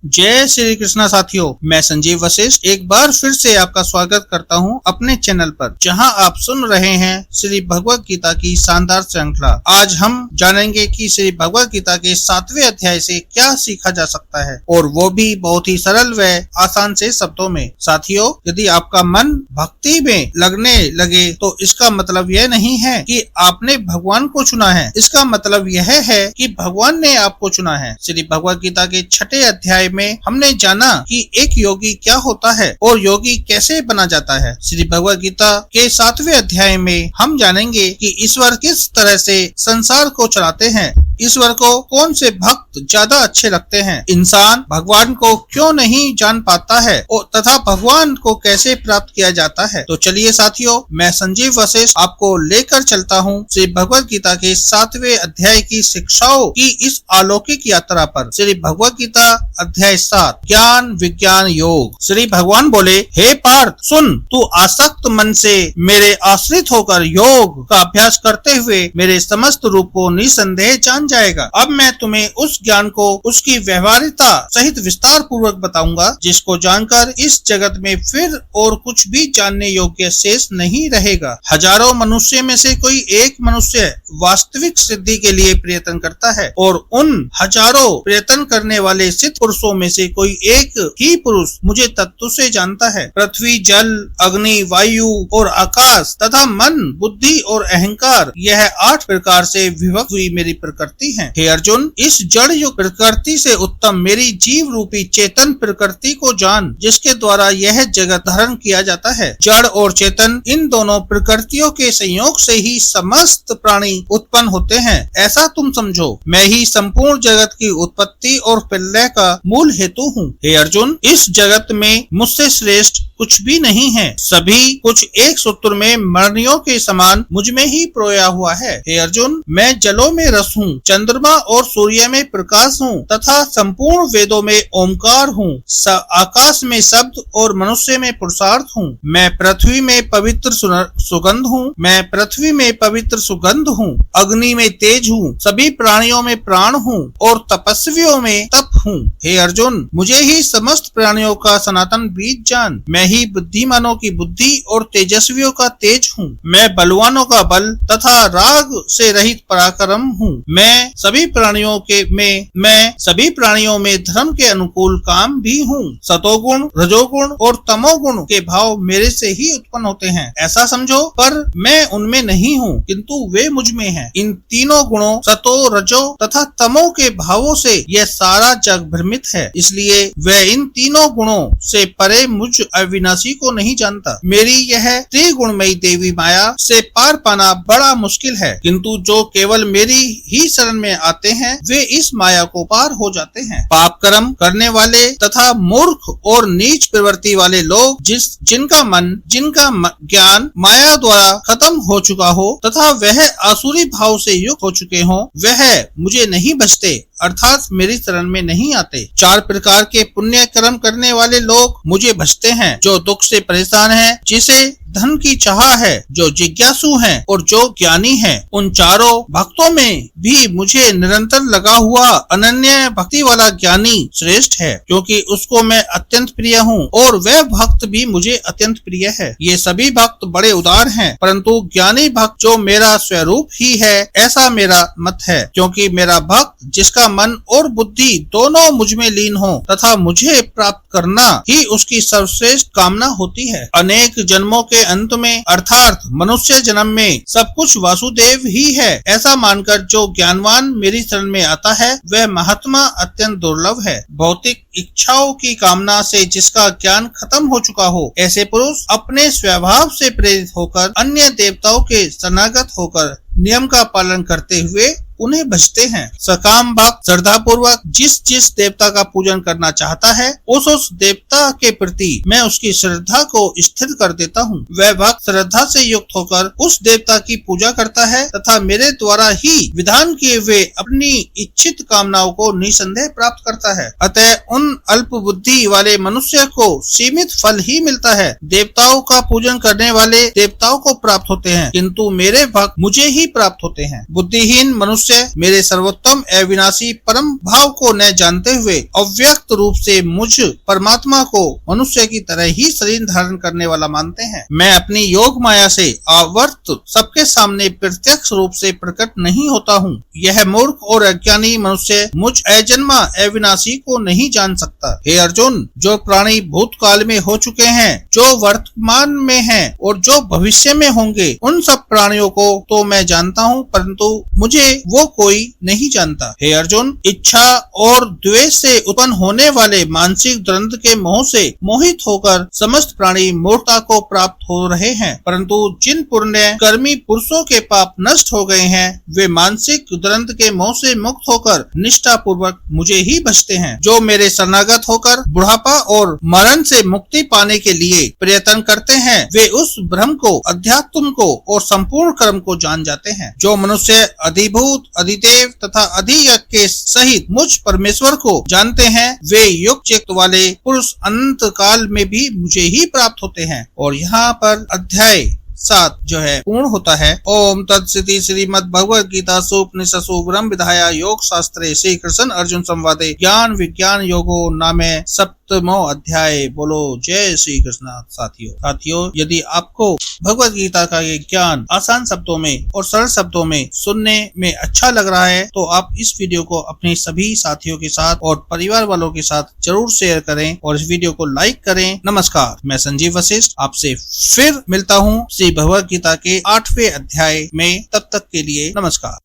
जय श्री कृष्णा साथियों, मैं संजीव वशिष्ठ एक बार फिर से आपका स्वागत करता हूं अपने चैनल पर, जहां आप सुन रहे हैं श्री भगवत गीता की शानदार श्रृंखला। आज हम जानेंगे कि श्री भगवत गीता के 7वें अध्याय से क्या सीखा जा सकता है, और वो भी बहुत ही सरल व आसान से शब्दों में। साथियों, यदि आपका मन भक्ति में लगने लगे तो इसका मतलब यह नहीं है कि आपने भगवान को चुना है, इसका मतलब यह है कि भगवान ने आपको चुना है। श्री भगवत गीता के 6ठे अध्याय में हमने जाना कि एक योगी क्या होता है और योगी कैसे बना जाता है। श्री भगवत गीता के 7वें अध्याय में हम जानेंगे कि ईश्वर किस तरह से संसार को चलाते हैं, ईश्वर को कौन से भक्त ज्यादा अच्छे लगते हैं, इंसान भगवान को क्यों नहीं जान पाता है और तथा भगवान को कैसे प्राप्त किया जाता है। तो चलिए साथियों, मैं संजीव वशिष्ठ आपको लेकर चलता हूँ श्री भगवत गीता के 7वें अध्याय की शिक्षाओं की इस अलौकिक यात्रा पर। श्री भगवत गीता अध्याय 7, ज्ञान विज्ञान योग। श्री भगवान बोले, हे पार्थ सुन, तू आसक्त मन से मेरे आश्रित होकर योग का अभ्यास करते हुए मेरे समस्त रूप को निसंदेह जान जाएगा। अब मैं तुम्हें उस ज्ञान को उसकी व्यवहारिकता सहित विस्तार पूर्वक बताऊंगा, जिसको जानकर इस जगत में फिर और कुछ भी जानने योग्य शेष नहीं रहेगा। हजारों मनुष्य में से कोई एक मनुष्य वास्तविक सिद्धि के लिए प्रयत्न करता है, और उन हजारों प्रयत्न करने वाले सिद्ध पुरुषों में से कोई एक ही पुरुष मुझे तत्व से जानता है। पृथ्वी, जल, अग्नि, वायु और आकाश तथा मन, बुद्धि और अहंकार, यह 8 प्रकार से विभक्त हुई मेरी प्रकृति है। हे अर्जुन, इस जड़ युक्त प्रकृति से उत्तम मेरी जीव रूपी चेतन प्रकृति को जान, जिसके द्वारा यह जगत धारण किया जाता है। जड़ और चेतन, इन दोनों प्रकृतियों के संयोग से ही समस्त प्राणी उत्पन्न होते हैं, ऐसा तुम समझो। मैं ही संपूर्ण जगत की उत्पत्ति और प्रलय का मूल हेतु हूँ। हे अर्जुन, इस जगत में मुझसे श्रेष्ठ कुछ भी नहीं है, सभी कुछ एक सूत्र में मणियों के समान मुझ में ही प्रोया हुआ है। हे अर्जुन, मैं जलों में रस हूँ, चंद्रमा और सूर्य में प्रकाश हूँ तथा संपूर्ण वेदों में ओमकार हूँ, आकाश में शब्द और मनुष्य में पुरुषार्थ हूँ। मैं पृथ्वी में पवित्र सुगंध हूँ, मैं पृथ्वी में पवित्र सुगंध हूँ, अग्नि में तेज हूँ, सभी प्राणियों में प्राण हूँ और तपस्वियों में तप हूँ। हे अर्जुन, मुझे ही समस्त प्राणियों का सनातन बीज जान। मैं ही बुद्धिमानों की बुद्धि और तेजस्वियों का तेज हूँ। मैं बलवानों का बल तथा राग से रहित पराक्रम हूँ। मैं सभी प्राणियों में धर्म के अनुकूल काम भी हूँ। सतोगुण, रजोगुण और तमोगुण के भाव मेरे से ही उत्पन्न होते हैं, ऐसा समझो, पर मैं उनमें नहीं हूँ, किंतु वे मुझ में हैं। इन तीनों गुणों सतो, रजो तथा तमो के भावों से यह सारा जग भ्रमित है, इसलिए वह इन तीनों गुणों से परे मुझ अविनाशी को नहीं जानता। मेरी यह त्रिगुणमयी देवी माया से पार पाना बड़ा मुश्किल है, किंतु जो केवल मेरी ही शरण में आते हैं वे इस माया को पार हो जाते हैं। पाप कर्म करने वाले तथा मूर्ख और नीच प्रवृत्ति वाले लोग, जिनका ज्ञान माया द्वारा खत्म हो चुका हो तथा वह आसुरी भाव से युक्त हो चुके हों, वह मुझे नहीं बचते, अर्थात मेरी शरण में नहीं आते। 4 प्रकार के पुण्य कर्म करने वाले लोग मुझे भजते हैं, जो दुख से परेशान है, जिसे धन की चाह है, जो जिज्ञासु है और जो ज्ञानी है। उन चारों भक्तों में भी मुझे निरंतर लगा हुआ अनन्य भक्ति वाला ज्ञानी श्रेष्ठ है, क्योंकि उसको मैं अत्यंत प्रिय हूँ और वह भक्त भी मुझे अत्यंत प्रिय है। ये सभी भक्त बड़े उदार हैं, परंतु ज्ञानी भक्त जो मेरा स्वरूप ही है, ऐसा मेरा मत है, क्योंकि मेरा भक्त जिसका मन और बुद्धि दोनों मुझ में लीन हो तथा मुझे प्राप्त करना ही उसकी सर्वश्रेष्ठ कामना होती है। अनेक जन्मों के अंत में, अर्थात मनुष्य जन्म में सब कुछ वासुदेव ही है, ऐसा मानकर जो ज्ञानवान मेरी शरण में आता है वह महात्मा अत्यंत दुर्लभ है। भौतिक इच्छाओं की कामना से जिसका ज्ञान खत्म हो चुका हो, ऐसे पुरुष अपने स्वभाव से प्रेरित होकर अन्य देवताओं के शरणागत होकर नियम का पालन करते हुए उन्हें भजते हैं। सकाम भक्त श्रद्धा पूर्वक जिस देवता का पूजन करना चाहता है, उस देवता के प्रति मैं उसकी श्रद्धा को स्थिर कर देता हूँ। वह भक्त श्रद्धा से युक्त होकर उस देवता की पूजा करता है तथा मेरे द्वारा ही विधान किए हुए अपनी इच्छित कामनाओं को निसंदेह प्राप्त करता है। अतः उन अल्प बुद्धि वाले मनुष्य को सीमित फल ही मिलता है। देवताओं का पूजन करने वाले देवताओं को प्राप्त होते हैं, किंतु मेरे भक्त मुझे ही प्राप्त होते हैं। बुद्धिहीन मनुष्य मनुष्य मेरे सर्वोत्तम अविनाशी परम भाव को न जानते हुए अव्यक्त रूप से मुझ परमात्मा को मनुष्य की तरह ही शरीर धारण करने वाला मानते हैं। मैं अपनी योग माया से आवर्त सबके सामने प्रत्यक्ष रूप से प्रकट नहीं होता हूँ। यह मूर्ख और अज्ञानी मनुष्य मुझ अजन्मा अविनाशी को नहीं जान सकता। हे अर्जुन, जो प्राणी भूतकाल में हो चुके हैं, जो वर्तमान में हैं और जो भविष्य में होंगे, उन सब प्राणियों को तो मैं जानता हूँ, परंतु मुझे वो कोई नहीं जानता। हे अर्जुन, इच्छा और द्वेष से उत्पन्न होने वाले मानसिक द्वंद्व के मोह से मोहित होकर समस्त प्राणी मूर्खता को प्राप्त हो रहे हैं, परंतु जिन पुण्य कर्मी पुरुषों के पाप नष्ट हो गए हैं, वे मानसिक द्वंद्व के मोह से मुक्त होकर निष्ठा पूर्वक मुझे ही भजते हैं। जो मेरे शरणागत होकर बुढ़ापा और मरण से मुक्ति पाने के लिए प्रयत्न करते हैं, वे उस ब्रह्म को, अध्यात्म को और संपूर्ण कर्म को जान जाते हैं। जो मनुष्य अधिभूत, अधिदेव तथा अधियज्ञ के सहित मुझ परमेश्वर को जानते हैं, वे युग चित्त वाले पुरुष अनंत काल में भी मुझे ही प्राप्त होते हैं। और यहाँ पर अध्याय 7 जो है पूर्ण होता है। ओम तत्सति श्रीमद् भगवद गीता उपनिषत्सु ब्रह्म विद्या योग शास्त्रे श्री कृष्ण अर्जुन संवादे ज्ञान विज्ञान योगो नामे सप्तमो अध्याय। बोलो जय श्री कृष्ण। साथियों, यदि आपको भगवद गीता का ये ज्ञान आसान शब्दों में और सरल शब्दों में सुनने में अच्छा लग रहा है, तो आप इस वीडियो को अपने सभी साथियों के साथ और परिवार वालों के साथ जरूर शेयर करें और इस वीडियो को लाइक करें। नमस्कार, मैं संजीव वशिष्ठ आपसे फिर मिलता हूँ भगवद गीता के 8वें अध्याय में। तब तक के लिए नमस्कार।